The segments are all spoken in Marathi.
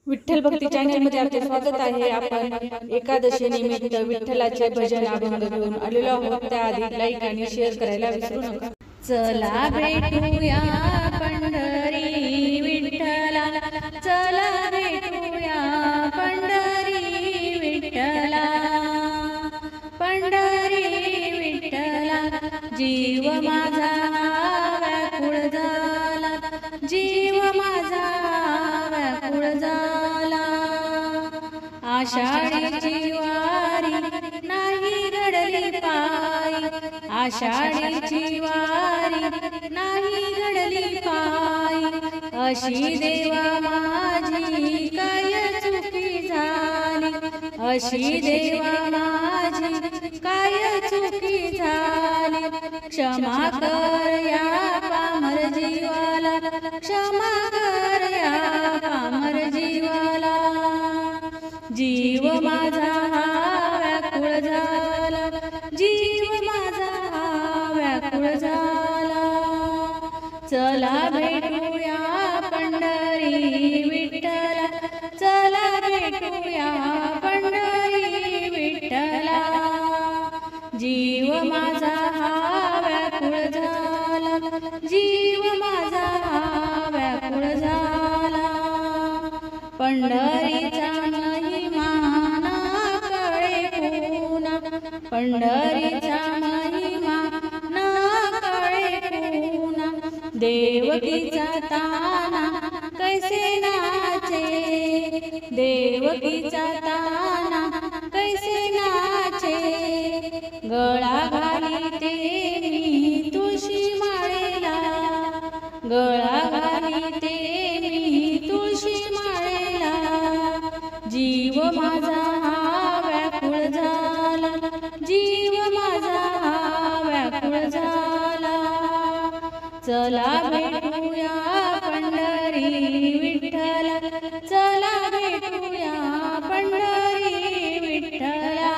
विठ्ठल भक्ती चॅनल मध्ये आपले स्वागत आहे। आपण एकादशी निमित्त विठ्ठलाचे भजन अभंग घेऊन आलेलो आहोत। त्याआधी लाईक आणि शेअर करायला विसरू नका। चला भेटूया पंढरी विठ्ठला, चला भेटूया पंढरी विठ्ठला, पंढरी विठ्ठला। जीव माझा व्याकुळ झाला, जीव माझा व्याकुळ झाला। आषाढीची वारी नाही घडली पायी, आषाढीची वारी नाही घडली पायी। अशी देवा माझी काय चुकी झाली, अशी देवा माझी काय चुकी झाली। क्षमा कर या पामर जीवाला, क्षमा कर या पामर जीवाला। जीव माझा व्याकुळ झाला, जीव माझा व्याकुळ झाला। चला भेटूया पंढरी विठ्ठला, चला भेटूया पंढरी विठ्ठला। जीव माझा व्याकुळ झाला, जीव माझा व्याकुळ झाला। पंढरीचा महिमा ना कळे कोणा, पंढरीचा महिमा ना कळे कोणा। देवकीचा ताना कैसे नाचे, देवकीचा ताना कैसे नाचे। गळा घालीते मी तुळशी माळेला, गळा घालीते मी तुळशी माळेला। जीव माझा व्याकुळ झाला, जीव माझा व्याकुळ झाला। चला भेटूया पंढरी विठ्ठला, चला भेटूया पंढरी विठ्ठला।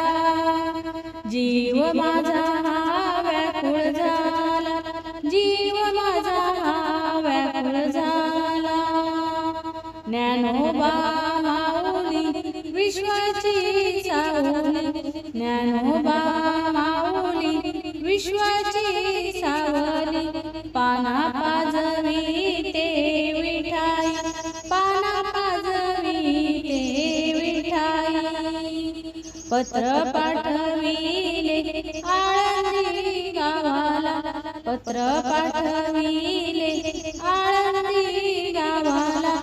जीव माझा व्याकुळ झाला, जीव माझा व्याकुळ झाला। ज्ञानोबा माऊली विश्वाची सावली, ज्ञानोबा माऊली विश्वाची सावली। पाना पाजवी ते विठाई, पाना पाजवी ते विठाई। पत्र पाठविले आळंदी गावाला, पत्र पाठविले आळंदी गावाला।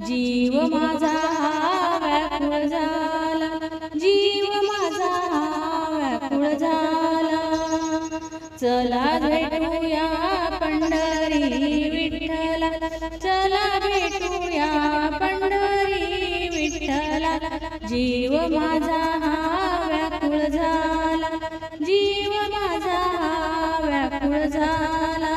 जीव माझा व्याकुळ झाला, जीव माझा व्याकुळ झाला। चला भेटूया पंढरी विठ्ठला, चला भेटूया पंढरी विठ्ठला। जीव माझा व्याकुळ झाला, जीव माझा व्याकुळ झाला।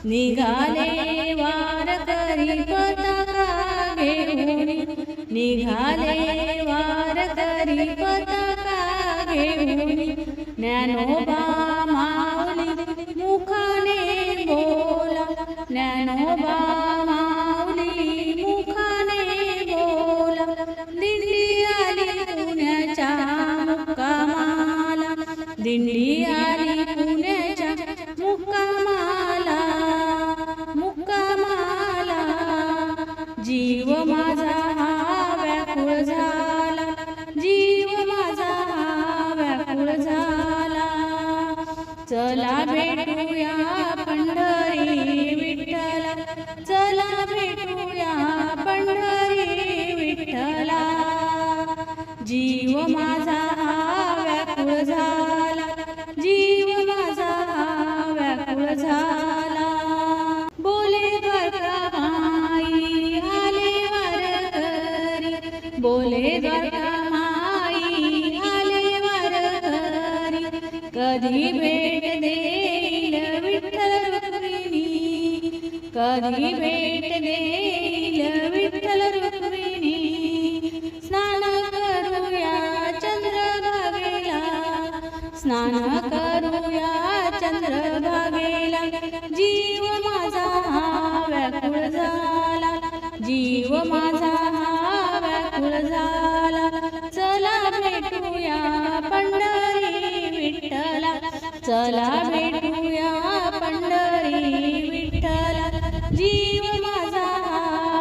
निघाले वारकरी पताका घेऊन, निघाले वारकरी पताका घेऊन। ज्ञानोबा माऊली मुखाने बोला, ज्ञानोबा माऊली मुखाने बोला। दिंडी आली पुण्याच्या मुक्कामाला, दिंडी आली पुण्याच्या मुक्कामाला, मुक्कामाला। जीव माझा व्याकुळ झाला, जीव माझा व्याकुळ झाला। चला भेटूया पंढरी विठ्ठला, चला भेटूया पंढरी विठ्ठला। जीव माझा व्याकुळ झाला, जीव माझा व्याकुळ झाला। बोले द्वारका माई आले वारकरी, बोले द्वारका माई आले वारकरी। कधी भेट देईल विठ्ठल रुक्मिणी, कधी भेट देईल विठ्ठल रुक्मिणी। स्नान करूया चंद्रभागेला, स्नान करूया चंद्रभागेला। जीव माझा व्याकुळ झाला, जीव माझा चला भेटूया पंढरी विठ्ठला, जीव माझा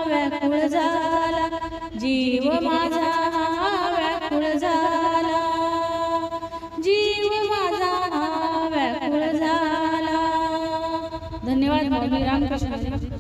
व्याकुळ झाला, जीव माझा व्याकुळ झाला, जीव माझा व्याकुळ झाला. धन्यवाद. रामकृष्ण.